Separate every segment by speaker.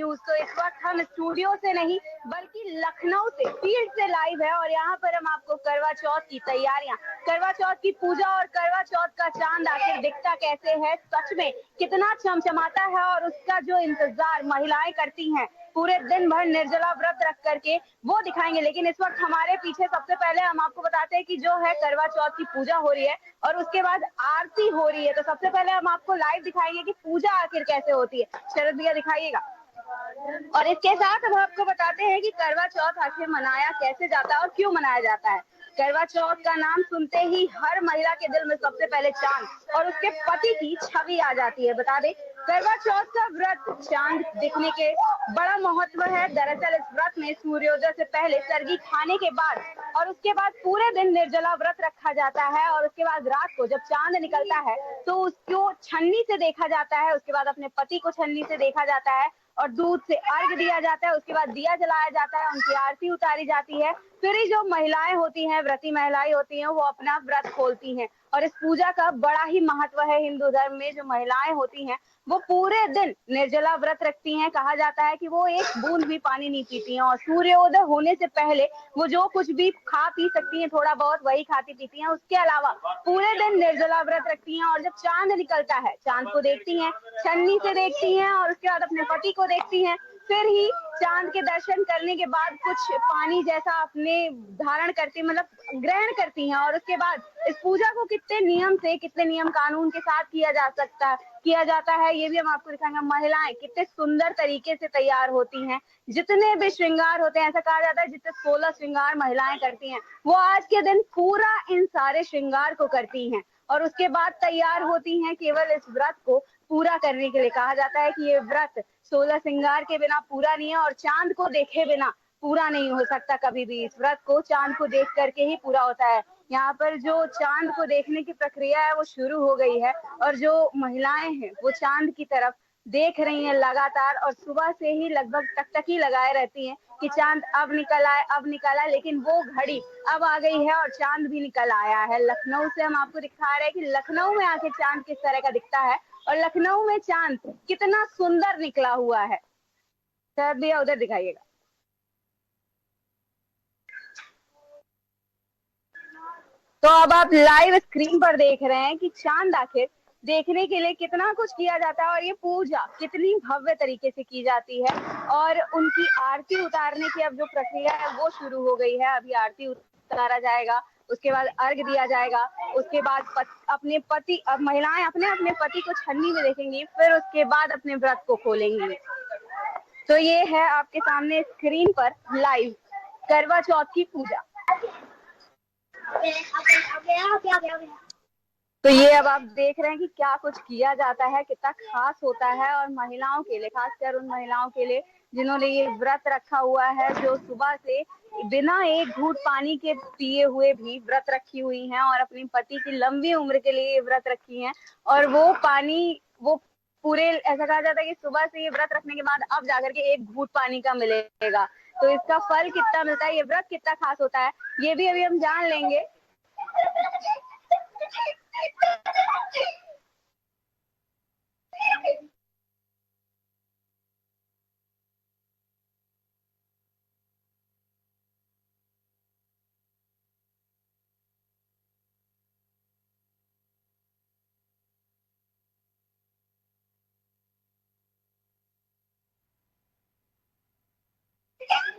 Speaker 1: News. तो इस वक्त हम स्टूडियो से नहीं बल्कि लखनऊ से फील्ड से लाइव है और यहाँ पर हम आपको करवा चौथ की तैयारियां, करवा चौथ की पूजा और करवा चौथ का चांद आखिर दिखता कैसे है, सच में कितना चमचमाता है और उसका जो इंतजार महिलाएं करती हैं पूरे दिन भर निर्जला व्रत रख करके, वो दिखाएंगे। लेकिन इस वक्त हमारे पीछे सबसे पहले हम आपको बताते हैं कि जो है करवा चौथ की पूजा हो रही है और उसके बाद आरती हो रही है। तो सबसे पहले हम आपको लाइव दिखाएंगे कि पूजा आखिर कैसे होती है। शरद भैया दिखाइएगा। और इसके साथ हम आपको बताते हैं कि करवा चौथ आखिर मनाया कैसे जाता है और क्यों मनाया जाता है। करवा चौथ का नाम सुनते ही हर महिला के दिल में सबसे पहले चांद और उसके पति की छवि आ जाती है। बता दें, करवा चौथ का व्रत चांद दिखने के बड़ा महत्व है। दरअसल इस व्रत में सूर्योदय से पहले सरगी खाने के बाद और उसके बाद पूरे दिन निर्जला व्रत रखा जाता है और उसके बाद रात को जब चांद निकलता है तो उसको छन्नी से देखा जाता है। उसके बाद अपने पति को छन्नी से देखा जाता है और दूध से अर्घ दिया जाता है। उसके बाद दिया जलाया जाता है, उनकी आरती उतारी जाती है। फिर ही जो महिलाएं होती हैं, व्रती महिलाएं होती हैं, वो अपना व्रत खोलती हैं। और इस पूजा का बड़ा ही महत्व है हिंदू धर्म में। जो महिलाएं होती हैं वो पूरे दिन निर्जला व्रत रखती हैं। कहा जाता है कि वो एक बूंद भी पानी नहीं पीती हैं और सूर्योदय होने से पहले वो जो कुछ भी खा पी सकती हैं थोड़ा बहुत वही खाती पीती हैं। उसके अलावा पूरे दिन निर्जला व्रत रखती हैं और जब चांद निकलता है चांद को देखती हैं, छन्नी से देखती हैं और उसके बाद अपने पति को देखती हैं। फिर ही चांद के दर्शन करने के बाद कुछ पानी जैसा अपने धारण करती, मतलब ग्रहण करती हैं। और उसके बाद इस पूजा को कितने नियम से, कितने नियम कानून के साथ किया जाता है ये भी हम आपको दिखाएंगे। महिलाएं कितने सुंदर तरीके से तैयार होती हैं। जितने भी श्रृंगार होते हैं, ऐसा कहा जाता है जितने 16 श्रृंगार महिलाएं करती हैं वो आज के दिन पूरा इन सारे श्रृंगार को करती हैं और उसके बाद तैयार होती हैं केवल इस व्रत को पूरा करने के लिए। कहा जाता है कि ये व्रत 16 श्रृंगार के बिना पूरा नहीं है और चांद को देखे बिना पूरा नहीं हो सकता कभी भी। इस व्रत को चांद को देख करके ही पूरा होता है। यहाँ पर जो चांद को देखने की प्रक्रिया है वो शुरू हो गई है और जो महिलाएं हैं वो चांद की तरफ देख रही हैं लगातार और सुबह से ही लगभग टकटकी लगाए रहती हैं कि चांद अब निकल आए, अब निकल आए। लेकिन वो घड़ी अब आ गई है और चांद भी निकल आया है। लखनऊ से हम आपको दिखा रहे हैं कि लखनऊ में आके चांद किस तरह का दिखता है और लखनऊ में चांद कितना सुंदर निकला हुआ है। सर भैया उधर दिखाइएगा। तो अब आप लाइव स्क्रीन पर देख रहे हैं कि चांद आखिर देखने के लिए कितना कुछ किया जाता है और ये पूजा कितनी भव्य तरीके से की जाती है। और उनकी आरती उतारने की अब जो प्रक्रिया है वो शुरू हो गई है। अभी आरती उतारा जाएगा, उसके बाद अर्घ दिया जाएगा, उसके बाद अपने पति, अब महिलाएं अपने अपने पति को छन्नी में देखेंगी, फिर उसके बाद अपने व्रत को खोलेंगी। तो ये है आपके सामने स्क्रीन पर लाइव करवा चौथ की पूजा। तो ये अब आप देख रहे हैं कि क्या कुछ किया जाता है, कितना खास होता है। और महिलाओं के लिए, खासकर उन महिलाओं के लिए जिन्होंने ये व्रत रखा हुआ है, जो सुबह से बिना एक घूंट पानी के पिए हुए भी व्रत रखी हुई हैं और अपनी पति की लंबी उम्र के लिए ये व्रत रखी हैं। और वो पानी, वो पूरे, ऐसा कहा जाता है कि सुबह से ये व्रत रखने के बाद अब जाकर के एक घूंट पानी का मिलेगा। तो इसका फल कितना मिलता है, ये व्रत कितना खास होता है, ये भी अभी हम जान लेंगे।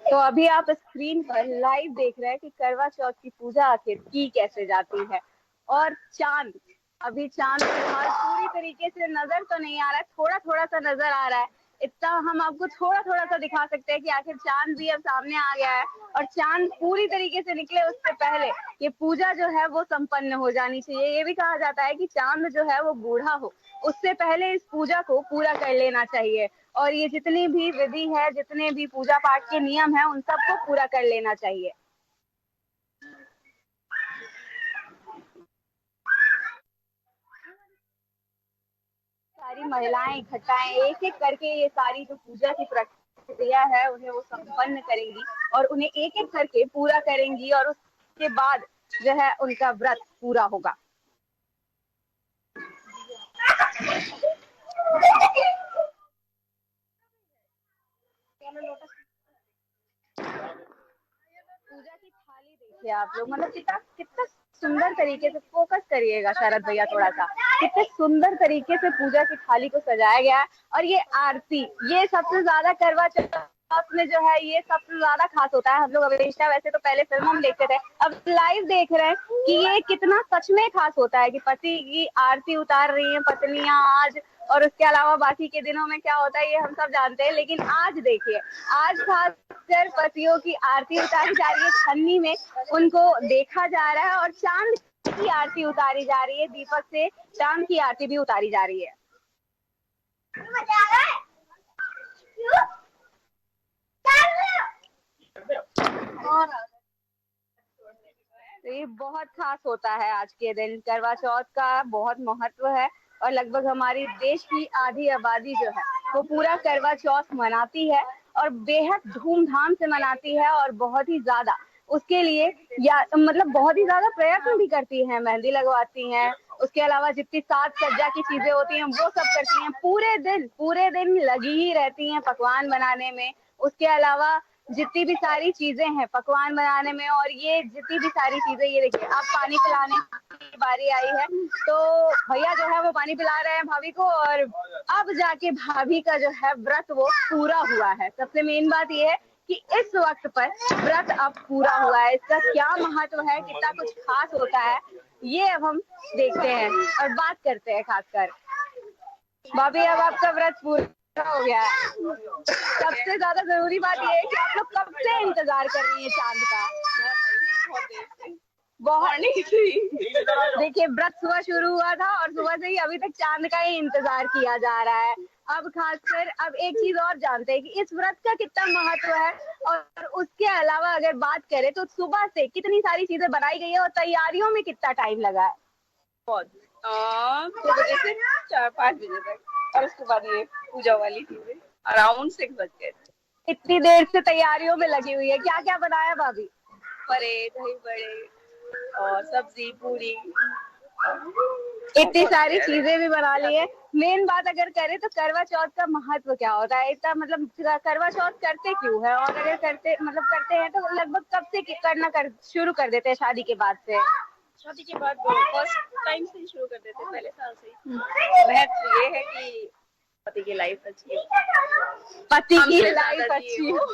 Speaker 1: तो अभी आप स्क्रीन पर लाइव देख रहे हैं कि करवा चौथ की पूजा आखिर की कैसे जाती है। और चांद, अभी चांद फिलहाल पूरी तरीके से नजर तो नहीं आ रहा है, थोड़ा थोड़ा सा नजर आ रहा है। इतना हम आपको थोड़ा थोड़ा सा दिखा सकते हैं कि आखिर चांद भी अब सामने आ गया है। और चांद पूरी तरीके से निकले उससे पहले ये पूजा जो है वो संपन्न हो जानी चाहिए। ये भी कहा जाता है कि चांद जो है वो बूढ़ा हो उससे पहले इस पूजा को पूरा कर लेना चाहिए। और ये जितनी भी विधि है, जितने भी पूजा पाठ के नियम है, उन सबको पूरा कर लेना चाहिए। सारी महिलाएं इकट्ठा हैं, एक एक करके ये सारी जो पूजा की प्रक्रिया है उन्हें वो संपन्न करेंगी और उन्हें एक एक करके पूरा करेंगी और उसके बाद जो है उनका व्रत पूरा होगा। पूजा की थाली देखिए आप लोग, मतलब कितना कितना सुंदर तरीके से, फोकस करिएगा शरद भैया थोड़ा सा, कितने सुंदर तरीके से पूजा की थाली को सजाया गया है। और ये आरती, ये सबसे ज्यादा करवा चौथ में जो है ये सबसे ज्यादा खास होता है। हम लोग हमेशा वैसे तो पहले फिल्मों में देखते थे, अब लाइव देख रहे हैं कि ये कितना सच में खास होता है कि पति की आरती उतार रही है पत्नियां आज। और उसके अलावा बाकी के दिनों में क्या होता है ये हम सब जानते हैं, लेकिन आज देखिए, आज खासकर पतियों की आरती उतारी जा रही है छन्नी में, उनको देखा जा रहा है। और चांद की आरती उतारी जा रही है, दीपक से चांद की आरती भी उतारी जा रही है। तो ये बहुत खास होता है आज के दिन, करवा चौथ का बहुत महत्व है। और लगभग हमारी देश की आधी आबादी जो है वो पूरा करवा चौथ मनाती है, और बेहद धूमधाम से मनाती है, और बहुत ही ज्यादा उसके लिए या मतलब बहुत ही ज्यादा प्रयत्न भी करती हैं, मेहंदी लगवाती हैं, उसके अलावा जितनी साज सज्जा की चीजें होती हैं वो सब करती हैं, पूरे दिन लगी ही रहती हैं पकवान बनाने में। उसके अलावा जितनी भी सारी चीजें हैं पकवान बनाने में, और ये जितनी भी सारी चीजें, ये देखिए अब पानी पिलाने की बारी आई है, तो भैया जो है वो पानी पिला रहे हैं भाभी को, और अब जाके भाभी का जो है व्रत वो पूरा हुआ है। सबसे मेन बात ये है कि इस वक्त पर व्रत अब पूरा हुआ है, इसका क्या महत्व है, कितना कुछ खास होता है, ये अब हम देखते हैं और बात करते हैं खासकर। भाभी अब आपका व्रत पूरा हो गया है, सबसे ज्यादा जरूरी बात ये है कि आप लोग कब से इंतजार कर रही हैं चांद का? बहुत देखिए, व्रत सुबह शुरू हुआ था और सुबह से ही अभी तक चांद का ही इंतजार किया जा रहा है। अब खासकर अब एक चीज और जानते हैं कि इस व्रत का कितना महत्व है, और उसके अलावा अगर बात करें तो सुबह से कितनी सारी चीजें बनाई गई है और तैयारियों में कितना टाइम लगा है। बहुत 2 बजे से 4-5 बजे तक, और उसके बाद ये पूजा वाली चीजें अराउंड 6 बज गए। इतनी देर से तैयारियों में लगी हुई है, क्या क्या बनाया भाभी? परे, दही बड़े और सब्जी पूरी, इतनी सारी चीजें भी बना ली है। मेन बात अगर करें तो करवा चौथ का महत्व क्या होता है, इतना मतलब करवा चौथ करते क्यों है, और अगर करते हैं तो लगभग कब से शुरू कर देते हैं शादी के बाद से? शादी के बाद फर्स्ट टाइम से ही शुरू कर देते हैं, पहले साल से ही। महत्व ये है कि पति की लाइफ अच्छी हो, पति की लाइफ अच्छी हो।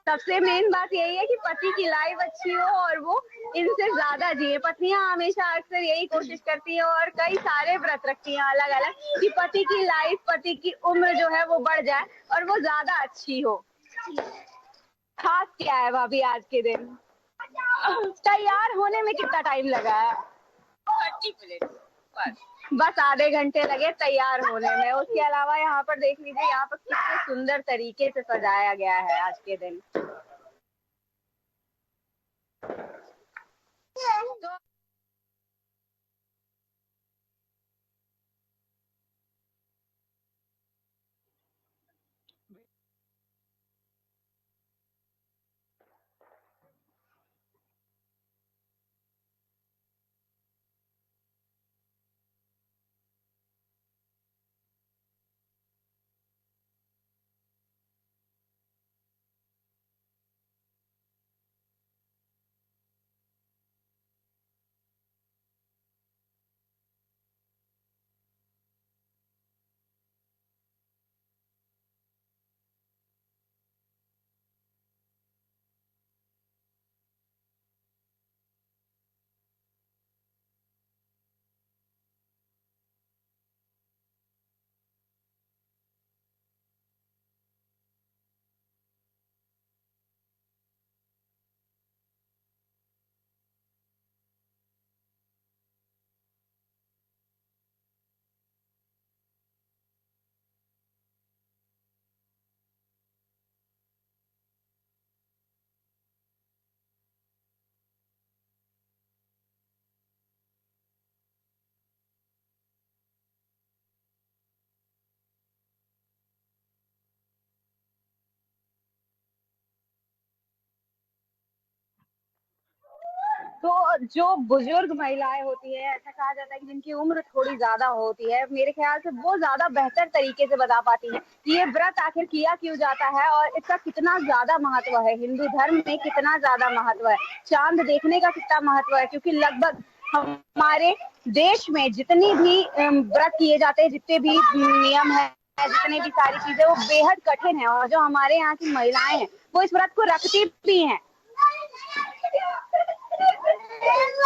Speaker 1: सबसे मेन बात यही है कि पति की लाइफ अच्छी हो और वो इनसे ज्यादा जिए। पत्नियां हमेशा अक्सर यही कोशिश करती हैं और कई सारे व्रत रखती हैं अलग अलग, कि पति की लाइफ, पति की उम्र जो है वो बढ़ जाए और वो ज्यादा अच्छी हो। खास क्या है भाभी आज के दिन? तैयार होने में कितना टाइम लगा है? 30 मिनट बस आधे घंटे लगे तैयार होने में। उसके अलावा यहाँ पर देख लीजिए, यहाँ पर कितने सुंदर तरीके से सजाया गया है आज के दिन। तो तो जो बुजुर्ग महिलाएं होती है, ऐसा कहा जाता है कि जिनकी उम्र थोड़ी ज्यादा होती है, मेरे ख्याल से वो ज्यादा बेहतर तरीके से बता पाती है कि ये व्रत आखिर किया क्यों जाता है और इसका कितना ज्यादा महत्व है, हिंदू धर्म में कितना ज्यादा महत्व है, चांद देखने का कितना महत्व है। क्योंकि लगभग हमारे देश में जितनी भी व्रत किए जाते हैं, जितने भी नियम है, जितनी भी सारी चीजें, वो बेहद कठिन है। और जो हमारे यहाँ की महिलाएं हैं वो इस व्रत को रखती भी हैं,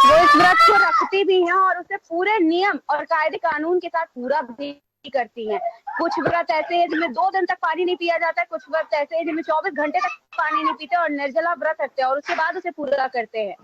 Speaker 1: वो इस व्रत को रखती भी हैं और उसे पूरे नियम और कायदे कानून के साथ पूरा भी करती हैं। कुछ व्रत ऐसे हैं जिनमें 2 दिन तक पानी नहीं पिया जाता है, कुछ व्रत ऐसे हैं जिनमें 24 घंटे तक पानी नहीं पीते और निर्जला व्रत रखते हैं और उसके बाद उसे पूरा करते हैं।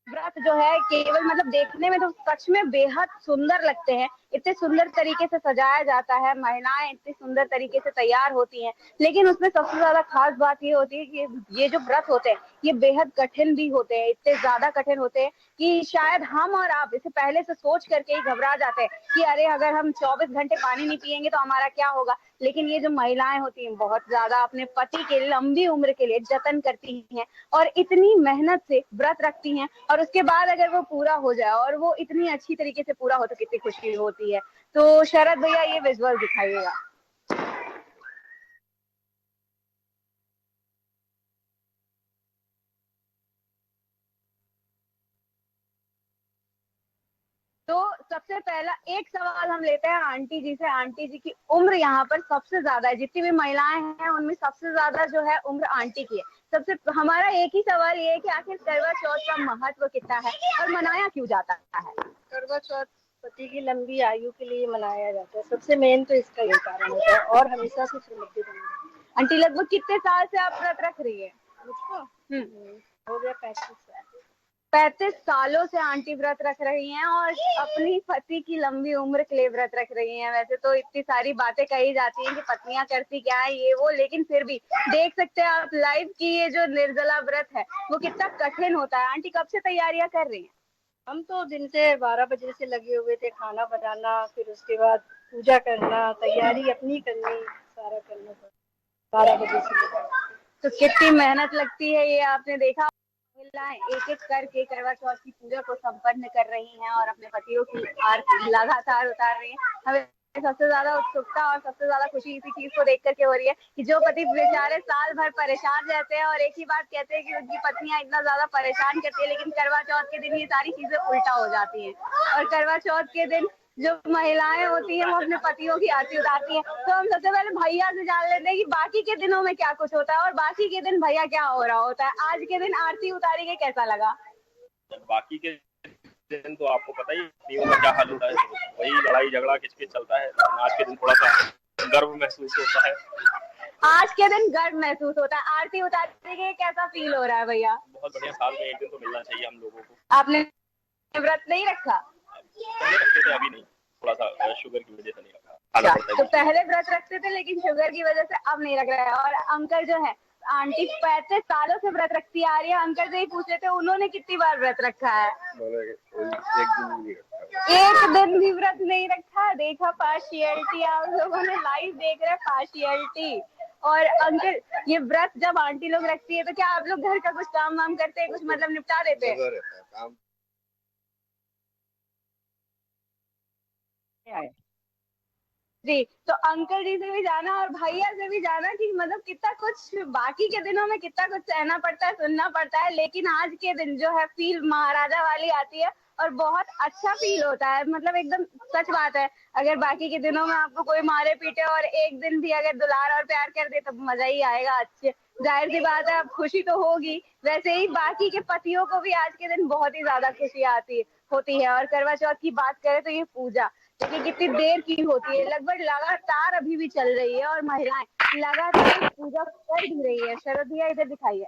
Speaker 1: व्रत जो है केवल मतलब देखने में तो सच में बेहद सुंदर लगते हैं, इतने सुंदर तरीके से सजाया जाता है, महिलाएं इतने सुंदर तरीके से तैयार होती हैं, लेकिन उसमें सबसे ज्यादा खास बात ये होती है कि ये जो व्रत होते हैं ये बेहद कठिन भी होते हैं, इतने ज्यादा कठिन होते हैं कि शायद हम और आप इसे पहले से सोच करके ही घबरा जाते हैं कि अरे अगर हम 24 घंटे पानी नहीं पियेंगे तो हमारा क्या होगा। लेकिन ये जो महिलाएं होती हैं बहुत ज्यादा अपने पति के लंबी उम्र के लिए जतन करती हैं और इतनी मेहनत से व्रत रखती हैं और उसके बाद अगर वो पूरा हो जाए और वो इतनी अच्छी तरीके से पूरा हो तो कितनी खुशी होती है। तो शरद भैया ये विजुअल दिखाइएगा। तो सबसे पहला एक सवाल हम लेते हैं आंटी जी से। आंटी जी की उम्र यहाँ पर सबसे ज्यादा है, जितनी भी महिलाएं हैं उनमें सबसे ज्यादा जो है उम्र आंटी की है। सबसे हमारा एक ही सवाल ये है कि आखिर करवा चौथ का महत्व कितना है और मनाया क्यों जाता है।
Speaker 2: करवा चौथ पति की लंबी आयु के लिए मनाया जाता है, सबसे मेन तो इसका ये कारण होता है और हमेशा से सुलझे बने रहते
Speaker 1: आंटी लगभग कितने साल से आप व्रत रख रही है।
Speaker 2: हैं। मुझको
Speaker 1: हम्म,
Speaker 2: हो गया 35 साल।
Speaker 1: 35 सालों से आंटी व्रत रख रही हैं और अपनी पति की लंबी उम्र के लिए व्रत रख रही हैं। वैसे तो इतनी सारी बातें कही जाती हैं कि पत्नियां करती क्या है ये वो, लेकिन फिर भी देख सकते हैं आप लाइव की ये जो निर्जला व्रत है वो कितना कठिन होता है। आंटी कब से तैयारियां कर रही हैं।
Speaker 2: हम तो दिन से 12 बजे से लगे हुए थे, खाना बनाना, फिर उसके बाद पूजा करना, तैयारी अपनी करनी, सारा करना पड़ा 12 बजे से लेकर।
Speaker 1: तो कितनी मेहनत लगती है ये आपने देखा। महिलाएं एक एक करके करवा चौथ की पूजा को संपन्न कर रही हैं और अपने पतियों की आरती लगातार उतार रही हैं। हमें सबसे ज्यादा उत्सुकता और सबसे ज्यादा खुशी इसी चीज को देख करके हो रही है कि जो पति बेचारे साल भर परेशान रहते हैं और एक ही बात कहते हैं कि उनकी पत्नियां इतना ज्यादा परेशान करती है, लेकिन करवा चौथ के दिन ये सारी चीजें उल्टा हो जाती है। और करवा चौथ के दिन जो महिलाएं होती हैं वो अपने पतियों की आरती उतारती हैं। तो हम सबसे पहले भैया से जान लेते हैं कि बाकी के दिनों में क्या कुछ होता है और बाकी के दिन भैया क्या हो रहा होता है। आज के दिन आरती उतारी के कैसा लगा।
Speaker 3: बाकी के दिन तो आपको पता ही पत्नियों का क्या हाल होता है, वही लड़ाई झगड़ा किचकिच चलता है। आज के दिन थोड़ा सा गर्व महसूस होता है।
Speaker 1: आज के दिन गर्व महसूस होता है। आरती उतारने के कैसा फील हो रहा है भैया।
Speaker 3: बहुत बढ़िया, साल में एक दिन तो मिलना चाहिए हम लोगों को।
Speaker 1: आपने व्रत नहीं रखा।
Speaker 3: पहले रखते थे, अभी नहीं, थोड़ा सा शुगर की वजह से नहीं रखा, खाना पड़ता
Speaker 1: तो
Speaker 3: है।
Speaker 1: पहले व्रत रखते थे लेकिन शुगर की वजह से अब नहीं रख रहे हैं। और अंकल जो है, आंटी 35 सालों से व्रत रखती आ रही है, अंकल से ही पूछ रहे थे उन्होंने कितनी बार व्रत रखा है। एक दिन भी व्रत नहीं रखा। देखा पार्शियलिटी, आप लोगों ने लाइव देख रहे पार्शियलिटी। और अंकल ये व्रत जब आंटी लोग रखती है तो क्या आप लोग घर का कुछ काम वाम करते हैं, कुछ मतलब निपटा देते हैं। जी, तो अंकल जी से भी जाना और भैया से भी जाना कि मतलब कितना कुछ बाकी के दिनों में कितना कुछ सहना पड़ता है, सुनना पड़ता है, लेकिन आज के दिन जो है फील महाराजा वाली आती है और बहुत अच्छा फील होता है। मतलब एकदम सच बात है, अगर बाकी के दिनों में आपको कोई मारे पीटे और एक दिन भी अगर दुलार और प्यार कर दे तो मजा ही आएगा। अच्छे जाहिर सी बात है अब खुशी तो होगी, वैसे ही बाकी के पतियों को भी आज के दिन बहुत ही ज्यादा खुशी आती होती है। और करवा चौथ की बात करें तो ये पूजा देखिए कितनी देर की होती है, लगभग लगातार अभी भी चल रही है और महिलाएं लगातार पूजा कर भी रही है। शरद भैया इधर दिखाइए।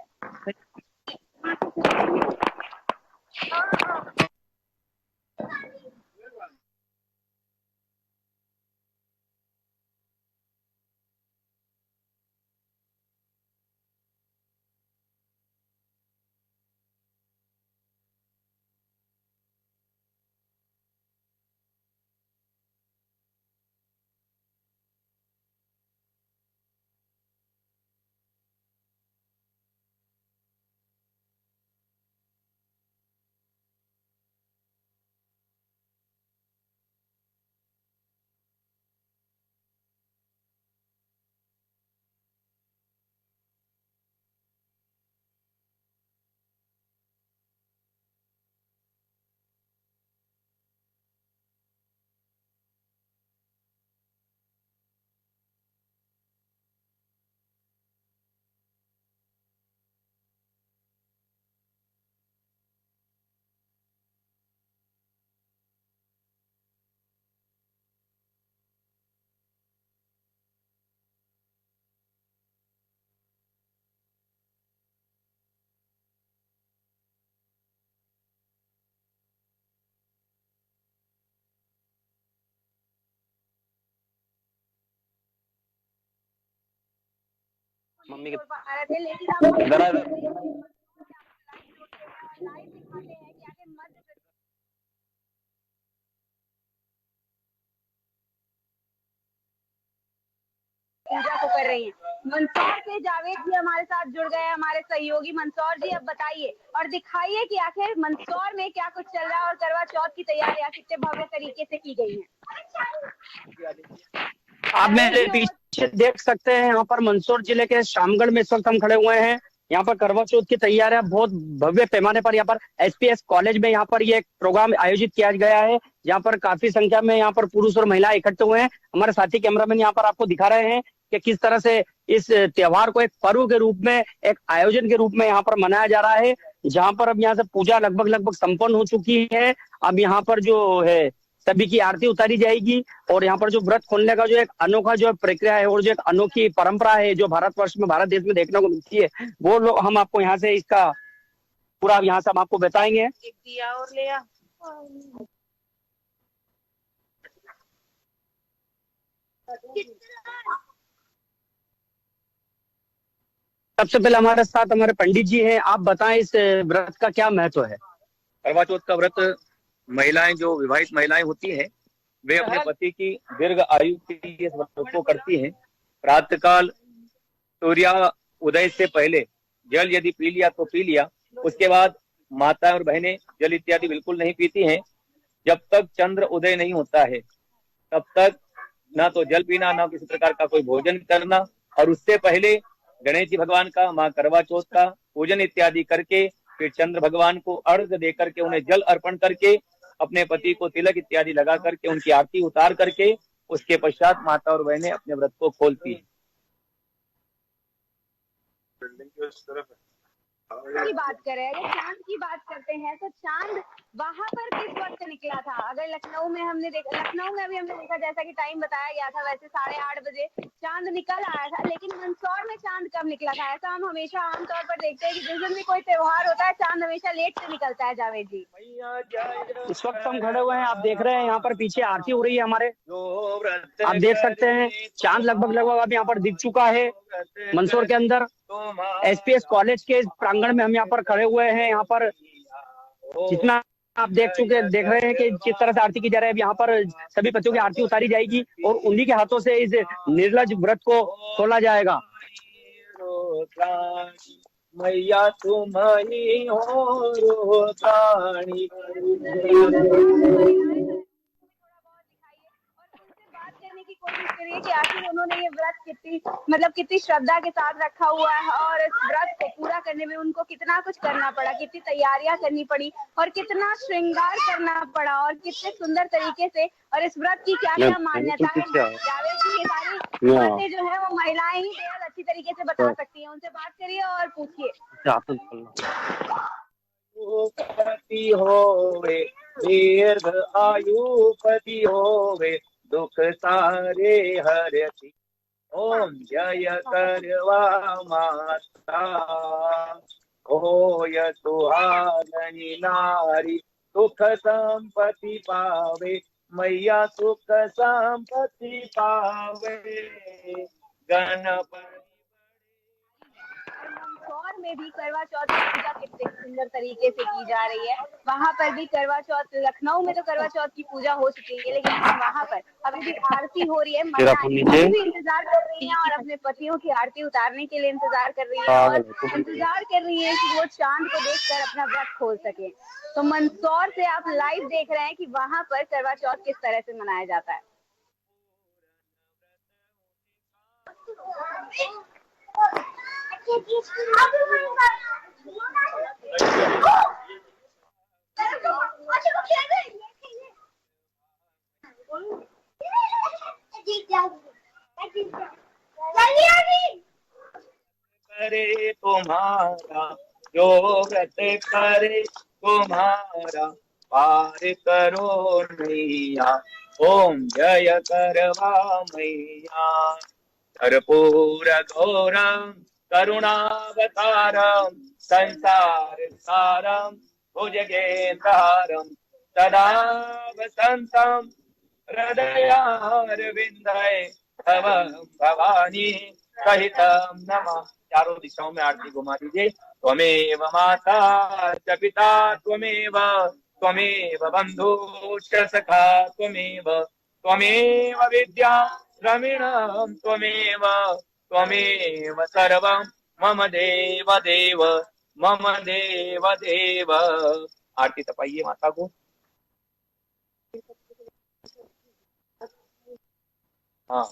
Speaker 4: मम्मी के
Speaker 1: पा रहे थे, लेकिन अब लाइव दिखाते हैं कि आखिर मध्य प्रदेश पूजा को कर रही हैं। मंदसौर से जावेद जी हमारे साथ जुड़ गए, हमारे सहयोगी। मंदसौर जी, अब बताइए और दिखाइए कि आखिर मंदसौर में क्या कुछ चल रहा है और करवा चौथ की तैयारियां कितने भव्य तरीके से की गई हैं।
Speaker 4: आप मेरे पीछे देख सकते हैं, यहाँ पर मंदसौर जिले के शामगढ़ में इस वक्त हम खड़े हुए हैं। यहाँ पर करवा चौथ की तैयारियां बहुत भव्य पैमाने पर यहाँ पर एसपीएस कॉलेज में यहाँ पर ये एक प्रोग्राम आयोजित किया गया है, जहाँ पर काफी संख्या में यहाँ पर पुरुष और महिला इकट्ठे हुए हैं। हमारे साथी कैमरामैन यहाँ पर आपको दिखा रहे हैं कि किस तरह से इस त्योहार को एक पर्व के रूप में, एक आयोजन के रूप में यहाँ पर मनाया जा रहा है, जहाँ पर अब यहाँ से पूजा लगभग संपन्न हो चुकी है। अब यहाँ पर जो है सभी की आरती उतारी जाएगी और यहाँ पर जो व्रत खोलने का जो एक अनोखा जो प्रक्रिया है और जो एक अनोखी परंपरा है जो भारतवर्ष में, भारत देश में देखने को मिलती है, वो लोग हम आपको यहाँ से इसका पूरा यहाँ से हम आपको बताएंगे।
Speaker 1: एक दिया और ले आ।
Speaker 4: सबसे पहले हमारे साथ हमारे पंडित जी हैं, आप बताएं इस व्रत का क्या महत्व है।
Speaker 5: करवा चौथ का व्रत महिलाएं, जो विवाहित महिलाएं होती हैं, वे अपने पति की दीर्घ आयु के लिए इस व्रत को करती हैं। प्रातःकाल सूर्य उदय से पहले जल यदि पी लिया तो पी लिया, उसके बाद माता और बहनें जल इत्यादि बिल्कुल नहीं पीती हैं। जब तक चंद्र उदय नहीं होता है तब तक ना तो जल पीना, ना किसी प्रकार का कोई भोजन करना। और उससे पहले गणेश जी भगवान का, माँ करवा चौथ का पूजन इत्यादि करके फिर चंद्र भगवान को अर्घ्य दे करके, उन्हें जल अर्पण करके, अपने पति को तिलक इत्यादि लगा करके, उनकी आरती उतार करके, उसके पश्चात माता और बहनें अपने व्रत को खोलती हैं।
Speaker 1: की बात करें, अगर चांद की बात करते हैं तो चांद वहां पर किस वक्त निकला था? अगर लखनऊ में हमने देखा, लखनऊ में अभी हमने देखा, जैसा कि टाइम बताया गया था वैसे 8:30 बजे चांद निकल आया था, लेकिन मंदसौर में चांद कब निकला था? ऐसा हम हमेशा आमतौर पर देखते हैं कि जिस दिन भी कोई त्योहार होता है चांद हमेशा लेट से निकलता है। जावेद जी,
Speaker 4: इस वक्त हम खड़े हुए हैं, आप देख रहे हैं यहाँ पर पीछे आरती हो रही है हमारे, आप देख सकते हैं चांद लगभग अब यहाँ पर दिख चुका है। मंदसौर के अंदर एसपीएस कॉलेज के प्रांगण में हम यहाँ पर खड़े हुए हैं। यहाँ पर जितना आप देख रहे हैं कि किस तरह से आरती की जा रही है। यहाँ पर सभी पतियों की आरती उतारी जाएगी और उन्हीं के हाथों से इस निर्लज व्रत को खोला जाएगा।
Speaker 5: मैया तुम ही हो रोताणी।
Speaker 1: की कोशिश करिए कि आखिर उन्होंने ये व्रत कितनी श्रद्धा के साथ रखा हुआ है और इस व्रत को पूरा करने में उनको कितना कुछ करना पड़ा, कितनी तैयारियां करनी पड़ी और कितना श्रृंगार करना पड़ा और कितने सुंदर तरीके से, और इस व्रत की क्या क्या मान्यता है। जावेद जी, ये सारी बातें जो है वो महिलाएं ही बेहद अच्छी तरीके से बता सकती हैं। उनसे बात करिए और पूछिए।
Speaker 5: पति होवे दीर्घ आयु, पति होवे दुख सारे हरति। ओम जय करवा माता, होय सुहागनी नारी, सुख संपत्ति पावे, मैया सुख संपत्ति पावे। गणपति
Speaker 1: मंदसौर में भी करवा चौथ की पूजा कितने सुंदर तरीके से की जा रही है। वहाँ पर भी करवा चौथ, लखनऊ में तो करवा चौथ की पूजा हो चुकी है, लेकिन वहाँ पर अभी भी आरती हो रही है। महिलाएं भी इंतजार कर रही हैं और अपने पतियों की आरती उतारने के लिए इंतजार कर रही है और इंतजार कर रही है कि वो चांद को देखकर अपना व्रत खोल सके। तो मंदसौर से आप लाइव देख रहे हैं कि वहाँ पर करवा चौथ किस तरह से मनाया जाता है।
Speaker 5: करे तुम्हारा जो व्रत करे तुम्हारा, पार करो नैया। ओम जय करवा मैया। कर्पूर घोरम करुणावतारम, संसार सारम भुजगेन्द्रहारम, सदा वसंतम हृदयारविंदे तव भवानी। सहितं नमः। चारों दिशाओं में आरती घुमा दीजिए। त्वमेव माता च पिता त्वमेव, त्वमेव बन्धुश्च सखा त्वमेव, त्वमेव विद्या द्रविणं त्वमेव, त्वमेव सर्वं मम देव देव, मम देव देव। आरती तपाइए माता को। हाँ,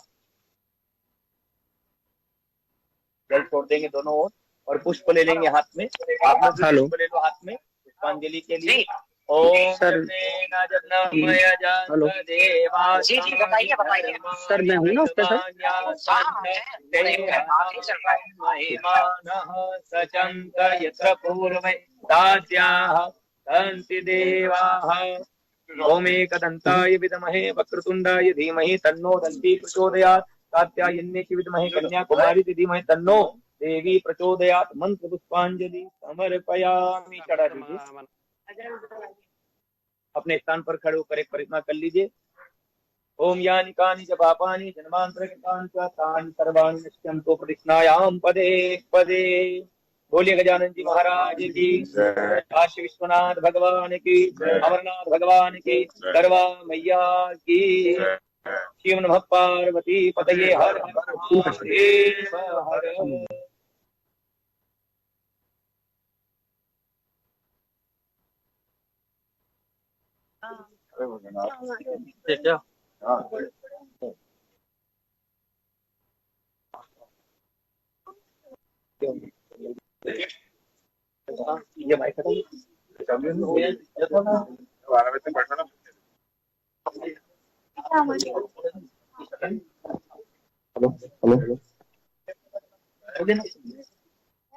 Speaker 5: जल छोड़ देंगे दोनों ओर और पुष्प ले लेंगे हाथ में। आप लोग
Speaker 4: हेलो
Speaker 5: पुष्प ले लो हाथ में पुष्पांजलि के लिए। ओम
Speaker 4: सर। हेलो
Speaker 5: जी जी बताइए बताइए
Speaker 4: सर, मैं हूँ ना उस पे सर।
Speaker 5: सचंत यत्र पूर्वे तास्याः सन्ति देवाः। ओमेकदन्ताय विद्महे वक्रतुण्डाय धीमहि तन्नो दन्ती प्रचोदयात्। कात्यायन्यै विद्महे कन्याकुमारी धीमहि तन्नो देवी प्रचोदयात्। मंत्र पुष्पांजलि समर्पयामि। चढ़ा दीजिए। अपने स्थान पर खड़े होकर एक परिक्रमा कर लीजिए। ओम यानि कानि च पापानि जन्मांतरकृतानि च तानि सर्वाणि नश्यन्तु प्रतिष्णायां पदे पदे। बोलिए गजानन जी महाराज की, काशी विश्वनाथ भगवान की, अमरनाथ भगवान की, करवा मैया की। शिव नमः पार्वती पतये हर हर महादेव हर। क्या ये माइक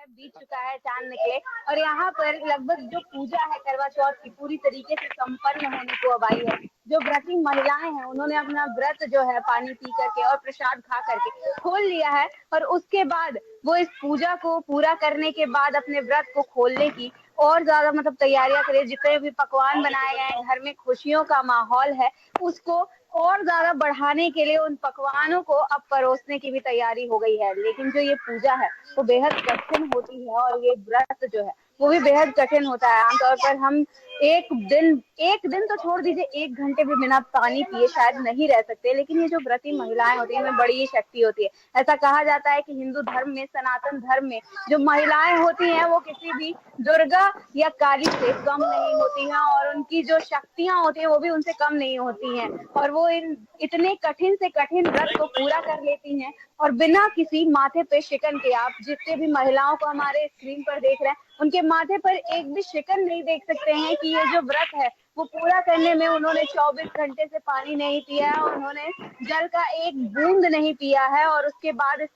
Speaker 1: बीत चुका है, चांद निकले और यहाँ पर लगभग जो पूजा है करवा चौथ की पूरी तरीके से संपन्न होने को अब आई है। जो व्रती महिलाएं हैं उन्होंने अपना व्रत जो है पानी पी करके और प्रसाद खा करके खोल लिया है और उसके बाद वो इस पूजा को पूरा करने के बाद अपने व्रत को खोलने की और ज्यादा मतलब तैयारियां करें। जितने भी पकवान बनाए गए हैं, घर में खुशियों का माहौल है, उसको और ज्यादा बढ़ाने के लिए उन पकवानों को अब परोसने की भी तैयारी हो गई है। लेकिन जो ये पूजा है वो बेहद कठिन होती है और ये व्रत जो है वो भी बेहद कठिन होता है। आमतौर पर हम एक दिन तो छोड़ दीजिए, 1 घंटे भी बिना पानी पिए शायद नहीं रह सकते। लेकिन ये जो व्रती महिलाएं होती हैं इनमें बड़ी ही शक्ति होती है। ऐसा कहा जाता है कि हिंदू धर्म में, सनातन धर्म में जो महिलाएं होती हैं वो किसी भी दुर्गा या काली से कम नहीं होती हैं और उनकी जो शक्तियां होती है वो भी उनसे कम नहीं होती हैं। और वो इतने कठिन से कठिन व्रत को पूरा कर लेती हैं और बिना किसी माथे पे शिकन के। आप जितने भी महिलाओं को हमारे स्क्रीन पर देख रहे हैं उनके माथे पर एक भी शिकन नहीं देख सकते हैं कि ये जो व्रत है वो पूरा करने में उन्होंने 24 घंटे से पानी नहीं पिया है, उन्होंने जल का एक बूंद नहीं पिया है और उसके बाद इस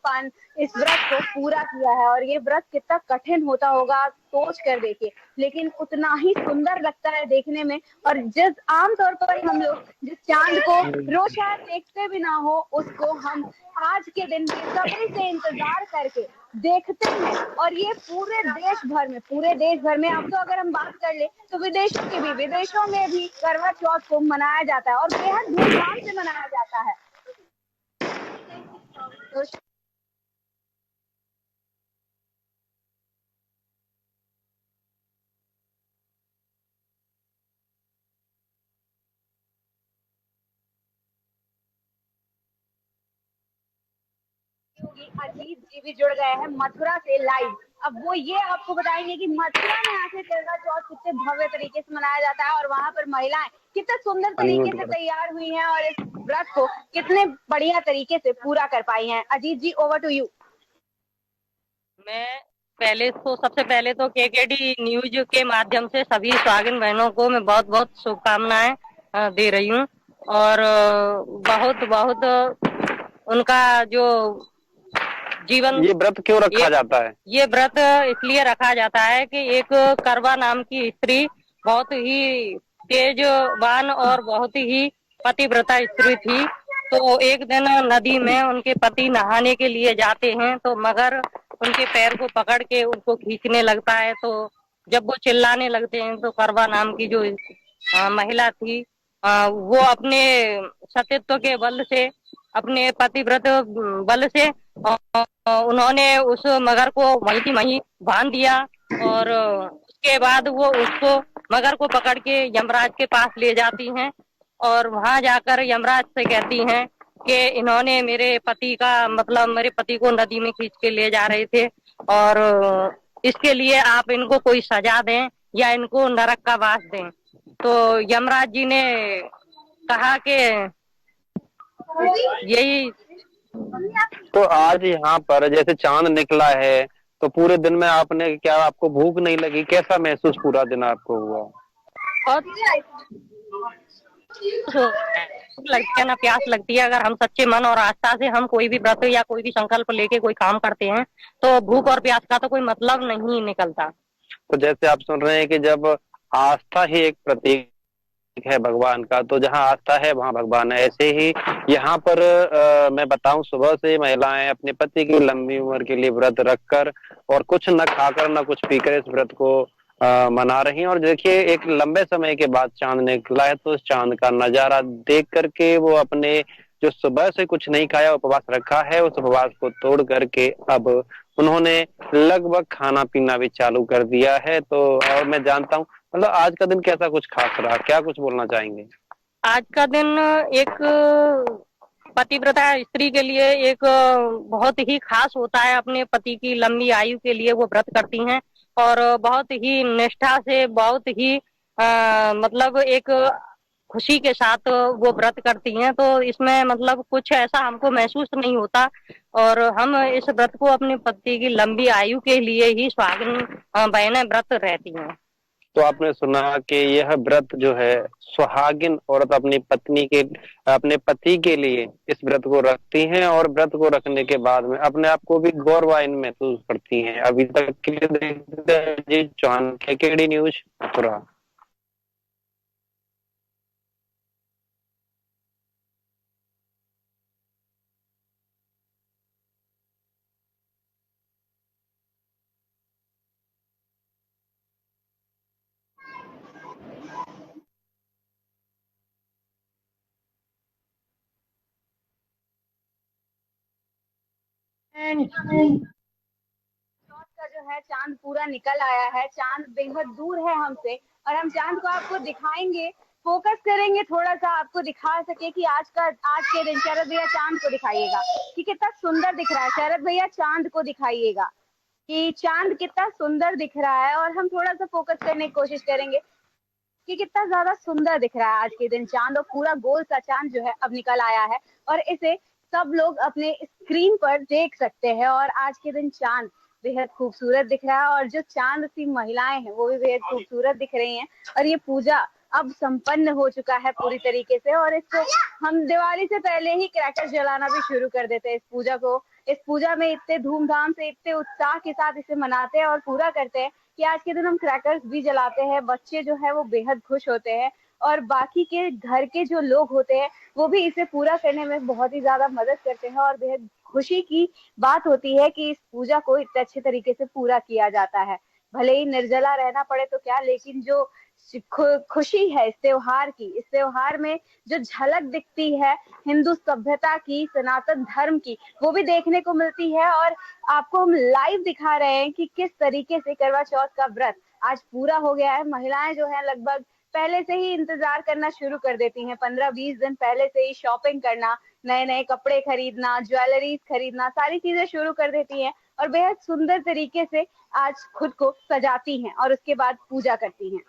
Speaker 1: व्रत को पूरा किया है। और ये व्रत कितना कठिन होता होगा आप सोच कर देखिए, लेकिन उतना ही सुंदर लगता है देखने में। और जिस आमतौर पर हम लोग जिस चांद को रोज शायद देखते भी ना हो उसको हम आज के दिन बेसब्री से इंतजार करके देखते हैं। और ये पूरे देश भर में अब तो अगर हम बात कर ले तो विदेशों में भी करवा चौथ को मनाया जाता है और बेहद धूमधाम से मनाया जाता है। तो अजीत जी भी जुड़ गए हैं मथुरा से लाइव। अब वो ये आपको बताएंगे कि मथुरा में आखिर करवा चौथ कितने भव्य तरीके से मनाया जाता है और वहाँ पर महिलाएं कितने सुंदर तरीके से तैयार हुई हैं और इस व्रत को कितने बढ़िया तरीके से पूरा कर पाई हैं। अजीत जी, ओवर टू यू।
Speaker 6: मैं सबसे पहले तो केकेडी न्यूज के माध्यम से सभी सुहागिन बहनों को मैं बहुत बहुत शुभकामनाएं दे रही हूँ और बहुत बहुत उनका जो जीवन।
Speaker 4: ये व्रत क्यों रखा जाता है?
Speaker 6: ये व्रत इसलिए रखा जाता है कि एक करवा नाम की स्त्री बहुत ही तेजवान और बहुत ही पतिव्रता स्त्री थी। तो एक दिन नदी में उनके पति नहाने के लिए जाते हैं तो मगर उनके पैर को पकड़ के उनको खींचने लगता है। तो जब वो चिल्लाने लगते हैं तो करवा नाम की जो महिला थी वो अपने सतीत्व के बल से, अपने पतिव्रत बल से उन्होंने उस मगर को वहीं की वहीं बांध दिया और उसके बाद वो उसको मगर को पकड़ के यमराज के पास ले जाती हैं और वहां जाकर यमराज से कहती हैं कि इन्होंने मेरे पति का मतलब मेरे पति को नदी में खींच के ले जा रहे थे और इसके लिए आप इनको कोई सजा दें या इनको नरक का वास दें। तो यमराज जी ने कहा कि यही।
Speaker 7: तो आज यहाँ पर जैसे चांद निकला है तो पूरे दिन में आपने क्या आपको भूख नहीं लगी, कैसा महसूस पूरा दिन आपको हुआ?
Speaker 6: बहुत लगती है ना, प्यास लगती है। अगर हम सच्चे मन और आस्था से हम कोई भी व्रत या कोई भी संकल्प लेके कोई काम करते हैं तो भूख और प्यास का तो कोई मतलब नहीं निकलता।
Speaker 7: तो जैसे आप सुन रहे हैं कि जब आस्था ही एक प्रतीक है भगवान का, तो जहाँ आस्था है वहाँ भगवान है। ऐसे ही यहाँ पर मैं बताऊं, सुबह से महिलाएं अपने पति की लंबी उम्र के लिए व्रत रखकर और कुछ न खाकर न कुछ पीकर इस व्रत को मना रही हैं। और देखिए, एक लंबे समय के बाद चांद निकला है, तो उस चांद का नजारा देख करके वो अपने जो सुबह से कुछ नहीं खाया उपवास रखा है, उस उपवास को तोड़ करके अब उन्होंने लगभग खाना पीना भी चालू कर दिया है। तो और मैं जानता हूँ, मतलब आज का दिन कैसा कुछ खास रहा, क्या कुछ बोलना चाहेंगे?
Speaker 6: आज का दिन एक पतिव्रता स्त्री के लिए एक बहुत ही खास होता है। अपने पति की लंबी आयु के लिए वो व्रत करती हैं और बहुत ही निष्ठा से, बहुत ही मतलब एक खुशी के साथ वो व्रत करती हैं। तो इसमें मतलब कुछ ऐसा हमको महसूस नहीं होता और हम इस व्रत को अपने पति की लंबी आयु के लिए ही सुहागिन बहनें व्रत रहती हैं।
Speaker 7: तो आपने सुना कि यह व्रत जो है, सुहागिन औरत अपने पति के लिए इस व्रत को रखती हैं और व्रत को रखने के बाद में अपने आप को भी गौरवान्वित महसूस करती हैं। अभी तक के लिए देखते हैं जी चौहान, KKD न्यूज मथुरा।
Speaker 1: का जो है चांद पूरा निकल आया है। चांद बेहद दूर है हमसे और हम चांद को आपको दिखाएंगे, फोकस करेंगे थोड़ा सा आपको दिखा सके कि आज के दिन। शरद भैया चांद को दिखाइएगा कि कितना सुंदर दिख रहा है। शरद भैया चांद को दिखाइएगा कि चांद कितना सुंदर दिख रहा है और हम थोड़ा सा फोकस करने की कोशिश करेंगे कि कितना ज्यादा सुंदर दिख रहा है आज के दिन चांद। और पूरा गोल सा चांद जो है अब निकल आया है और इसे सब लोग अपने स्क्रीन पर देख सकते हैं। और आज के दिन चांद बेहद खूबसूरत दिख रहा है और जो चांद सी महिलाएं हैं वो भी बेहद खूबसूरत दिख रही हैं। और ये पूजा अब संपन्न हो चुका है पूरी तरीके से और इसको हम दिवाली से पहले ही क्रैकर्स जलाना भी शुरू कर देते हैं। इस पूजा में इतने धूमधाम से, इतने उत्साह के साथ इसे मनाते हैं और पूरा करते हैं कि आज के दिन हम क्रैकर्स भी जलाते हैं। बच्चे जो है वो बेहद खुश होते हैं और बाकी के घर के जो लोग होते हैं वो भी इसे पूरा करने में बहुत ही ज्यादा मदद करते हैं। और बेहद खुशी की बात होती है कि इस पूजा को इतने अच्छे तरीके से पूरा किया जाता है। भले ही निर्जला रहना पड़े तो क्या, लेकिन जो खुशी है इस त्योहार में जो झलक दिखती है हिंदू सभ्यता की, सनातन धर्म की, वो भी देखने को मिलती है। और आपको हम लाइव दिखा रहे हैं कि किस तरीके से करवा चौथ का व्रत आज पूरा हो गया है। महिलाएं जो है लगभग पहले से ही इंतजार करना शुरू कर देती हैं। 15-20 दिन पहले से ही शॉपिंग करना, नए नए कपड़े खरीदना, ज्वेलरीज खरीदना, सारी चीजें शुरू कर देती हैं और बेहद सुंदर तरीके से आज खुद को सजाती हैं और उसके बाद पूजा करती हैं।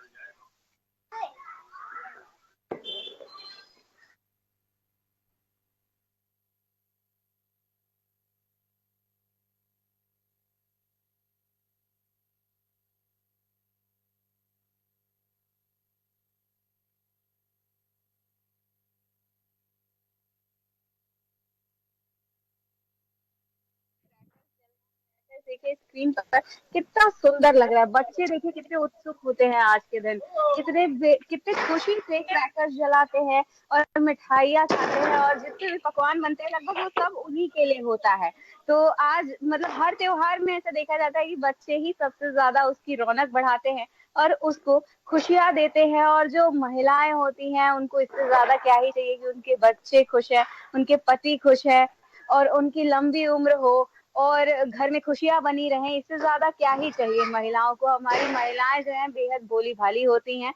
Speaker 1: देखिए स्क्रीन पर कितना सुंदर लग रहा है। बच्चे देखिए कितने उत्सुक होते हैं आज के दिन, कितने खुशी से क्रैकर्स जलाते हैं और मिठाइयाँ खाते हैं और जितने भी पकवान बनते हैं लगभग वो सब उन्हीं के लिए होता है। तो आज मतलब हर त्योहार में ऐसा देखा जाता है कि बच्चे ही सबसे ज्यादा उसकी रौनक बढ़ाते हैं और उसको खुशियाँ देते हैं। और जो महिलाएं होती हैं उनको इससे ज्यादा क्या ही चाहिए कि उनके बच्चे खुश हैं, उनके पति खुश है और उनकी लंबी उम्र हो और घर में खुशियां बनी रहें, इससे ज्यादा क्या ही चाहिए महिलाओं को। हमारी महिलाएं जो हैं बेहद भोली भाली होती हैं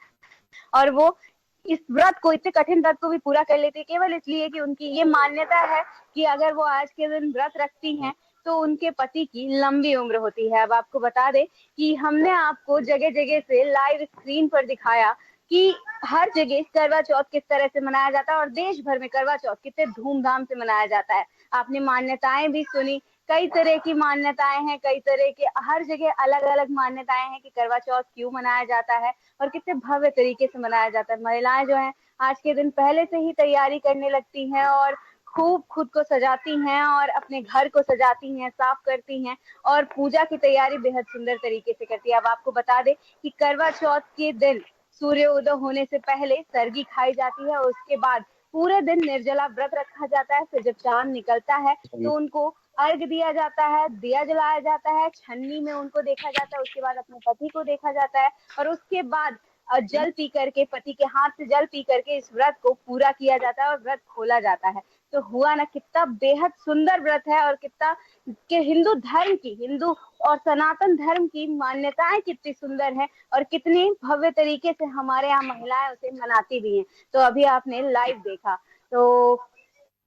Speaker 1: और वो इस व्रत को, इतने कठिन व्रत को भी पूरा कर लेती है केवल इसलिए कि उनकी ये मान्यता है कि अगर वो आज के दिन व्रत रखती हैं तो उनके पति की लंबी उम्र होती है। अब आपको बता दें कि हमने आपको जगह जगह से लाइव स्क्रीन पर दिखाया कि हर जगह करवा चौथ किस तरह से मनाया जाता है और देश भर में करवा चौथ कितने धूमधाम से मनाया जाता है। आपने मान्यताएं भी सुनी, कई तरह की मान्यताएं हैं, कई तरह के हर जगह अलग अलग मान्यताएं हैं कि करवा चौथ क्यों मनाया जाता है और कितने भव्य तरीके से मनाया जाता है। महिलाएं जो हैं आज के दिन पहले से ही तैयारी करने लगती हैं और खूब खुद को सजाती हैं और अपने घर को सजाती हैं, साफ करती हैं और पूजा की तैयारी बेहद सुंदर तरीके से करती है। अब आपको बता दें कि करवा चौथ के दिन सूर्य उदय होने से पहले सरगी खाई जाती है और उसके बाद पूरे दिन निर्जला व्रत रखा जाता है। फिर जब चांद निकलता है तो उनको अर्घ दिया जाता है, दिया जलाया जाता है, छन्नी में उनको देखा जाता है, उसके बाद अपने पति को देखा जाता है और उसके बाद जल पी करके, पति के हाथ से जल पी करके इस व्रत को पूरा किया जाता है और व्रत खोला जाता है। तो हुआ ना, कितना बेहद सुंदर व्रत है और कितना के हिंदू धर्म की, हिंदू और सनातन धर्म की मान्यताएं कितनी सुंदर है और कितनी भव्य तरीके से हमारे यहाँ महिलाएं उसे मनाती भी हैं। तो अभी आपने लाइव देखा। तो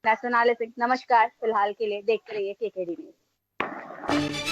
Speaker 1: मैं सोनाली सिंह, नमस्कार। फिलहाल के लिए देखते रहिए केकेडी न्यूज।